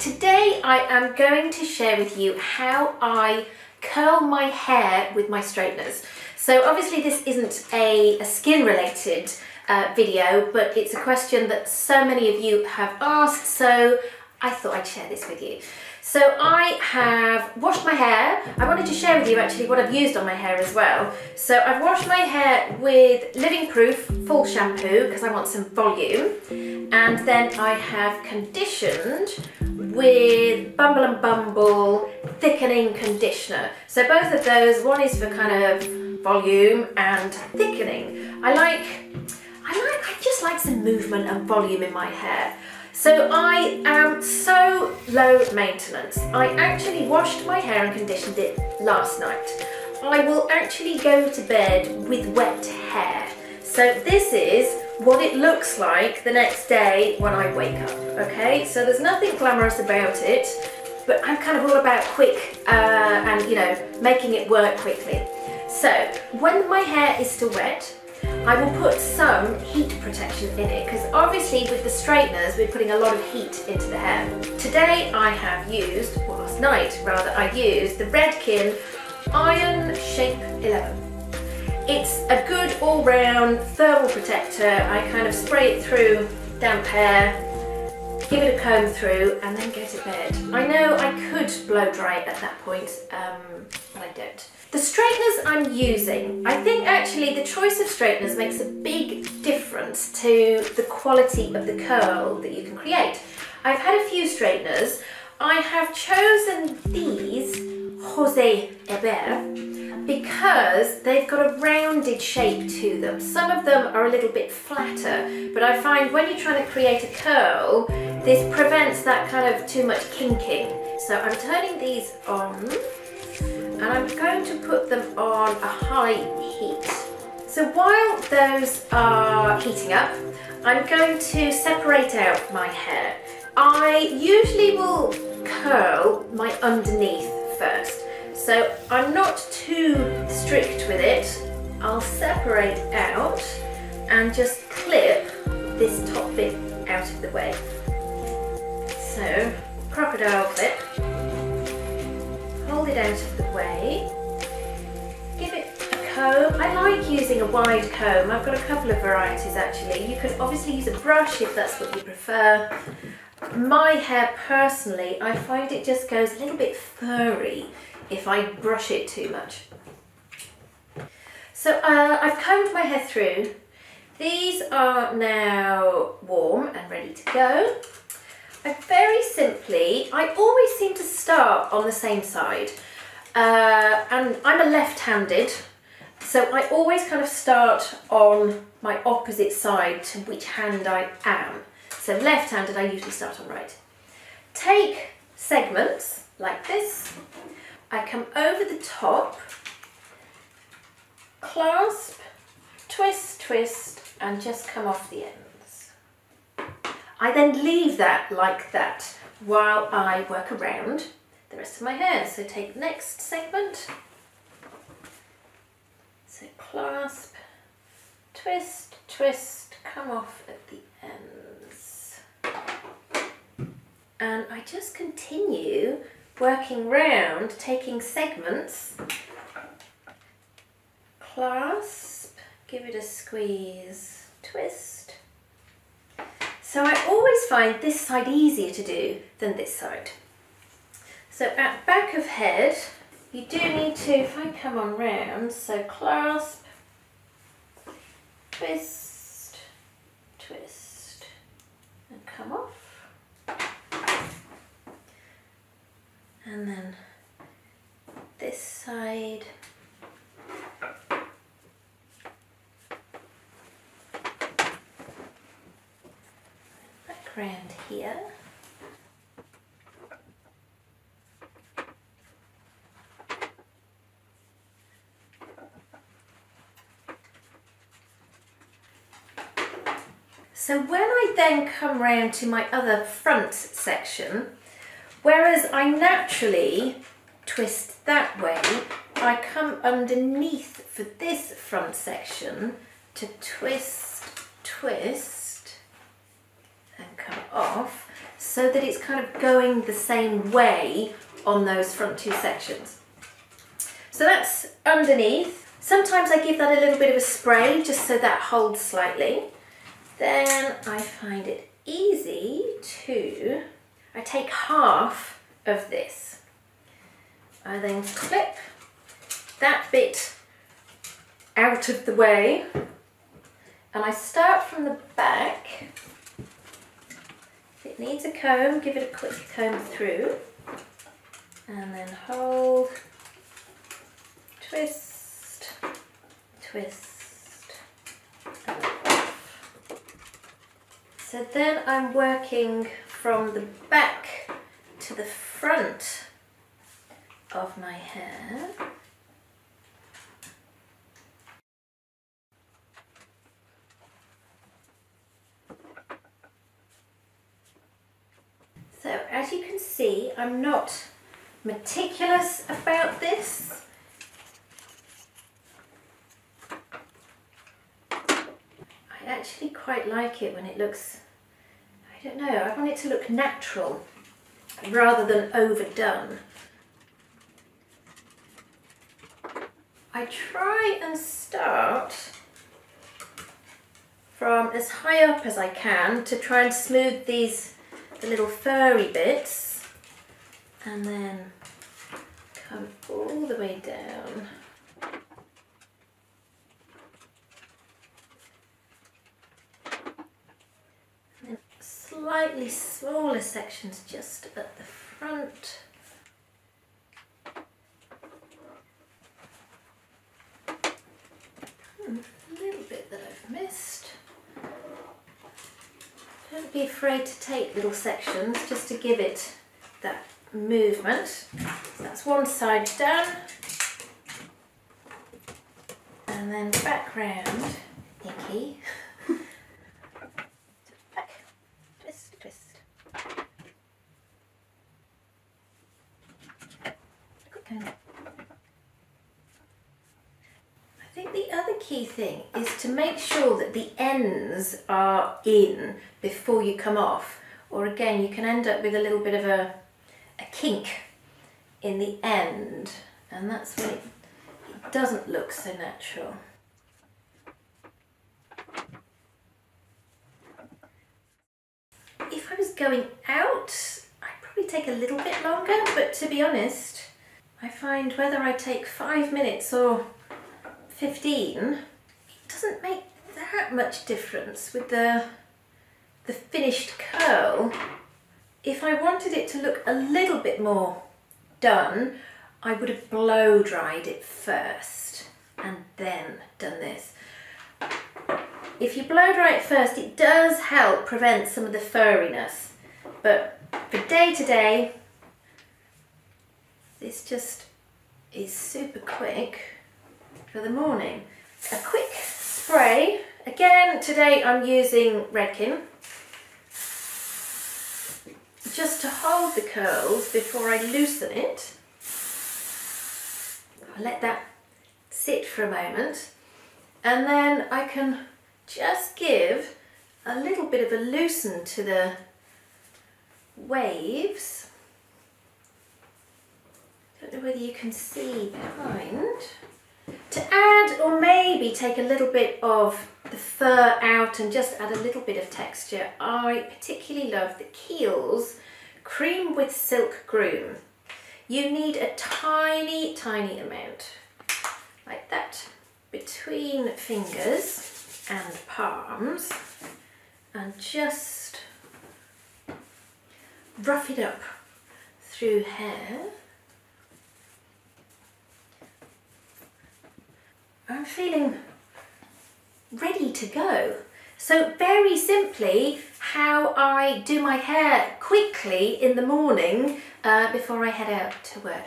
Today I am going to share with you how I curl my hair with my straighteners. So obviously this isn't a skin related video, but it's a question that so many of you have asked, so I thought I'd share this with you. So I have washed my hair. I wanted to share with you actually what I've used on my hair as well. So I've washed my hair with Living Proof Full Shampoo because I want some volume. And then I have conditioned with Bumble and Bumble Thickening Conditioner. So both of those, one is for kind of volume and thickening. I just like some movement and volume in my hair. So I am so low maintenance. I actually washed my hair and conditioned it last night. I will actually go to bed with wet hair. So this is what it looks like the next day when I wake up, okay? So there's nothing glamorous about it, but I'm kind of all about quick and, you know, making it work quickly. So when my hair is still wet, I will put some heat protection in it because obviously with the straighteners we're putting a lot of heat into the hair. Today I have used, well last night rather, I used the Redken Iron Shape 11. It's a good all-round thermal protector. I kind of spray it through damp hair, give it a comb through and then go to bed. I know I could blow dry it at that point, but I don't. The straighteners I'm using, I think actually the choice of straighteners makes a big difference to the quality of the curl that you can create. I've had a few straighteners. I have chosen these Jose Hebert because they've got a rounded shape to them. Some of them are a little bit flatter, but I find when you're trying to create a curl, this prevents that kind of too much kinking. So I'm turning these on. And I'm going to put them on a high heat. So while those are heating up, I'm going to separate out my hair. I usually will curl my underneath first. So I'm not too strict with it. I'll separate out and just clip this top bit out of the way. So, crocodile clip. Hold it out of the way, give it a comb. I like using a wide comb. I've got a couple of varieties actually. You can obviously use a brush if that's what you prefer. My hair personally, I find it just goes a little bit furry if I brush it too much. So I've combed my hair through. These are now warm and ready to go. Very simply, I always seem to start on the same side, and I'm a left-handed, so I always kind of start on my opposite side to which hand I am. So left-handed, I usually start on right. Take segments like this, I come over the top, clasp, twist, twist, and just come off the end. I then leave that like that while I work around the rest of my hair. So take next segment, so clasp, twist, twist, come off at the ends. And I just continue working round, taking segments, clasp, give it a squeeze, twist. So I always find this side easier to do than this side. So at back of head, you do need to, if I come on round, so clasp, twist, twist, and come off. And then this side. Around here. So when I then come round to my other front section, whereas I naturally twist that way, I come underneath for this front section to twist, twist, and come off. so that it's kind of going the same way on those front two sections. So that's underneath. Sometimes I give that a little bit of a spray just so that holds slightly. Then I find it easy to, I take half of this. I then clip that bit out of the way, and I start from the back. If it needs a comb, give it a quick comb through, and then hold, twist, twist, and off. So then I'm working from the back to the front of my hair. So as you can see, I'm not meticulous about this. I actually quite like it when it looks, I don't know, I want it to look natural rather than overdone. I try and start from as high up as I can to try and smooth these the little furry bits, and then come all the way down. And then slightly smaller sections just at the front. A little bit that I've missed. Don't be afraid to take little sections just to give it that movement. So that's one side done. And then back round, Icky. Back, twist, twist. Quick comb. I think the other key thing is to make sure that the ends are in before you come off, or again you can end up with a little bit of a kink in the end, and that's when it doesn't look so natural. If I was going out, I'd probably take a little bit longer, but to be honest, I find whether I take 5 minutes or 15, it doesn't make that much difference with the finished curl. If I wanted it to look a little bit more done, I would have blow dried it first and then done this. If you blow dry it first, it does help prevent some of the furriness, but for day to day, this just is super quick. For the morning. A quick spray. Again, today I'm using Redken, just to hold the curls before I loosen it. I'll let that sit for a moment, and then I can just give a little bit of a loosen to the waves. Don't know whether you can see behind. To add, or maybe take a little bit of the fur out and just add a little bit of texture, I particularly love the Kiehl's Cream with Silk Groom. You need a tiny, tiny amount, like that, between fingers and palms, and just rough it up through hair. I'm feeling ready to go. So very simply, how I do my hair quickly in the morning before I head out to work.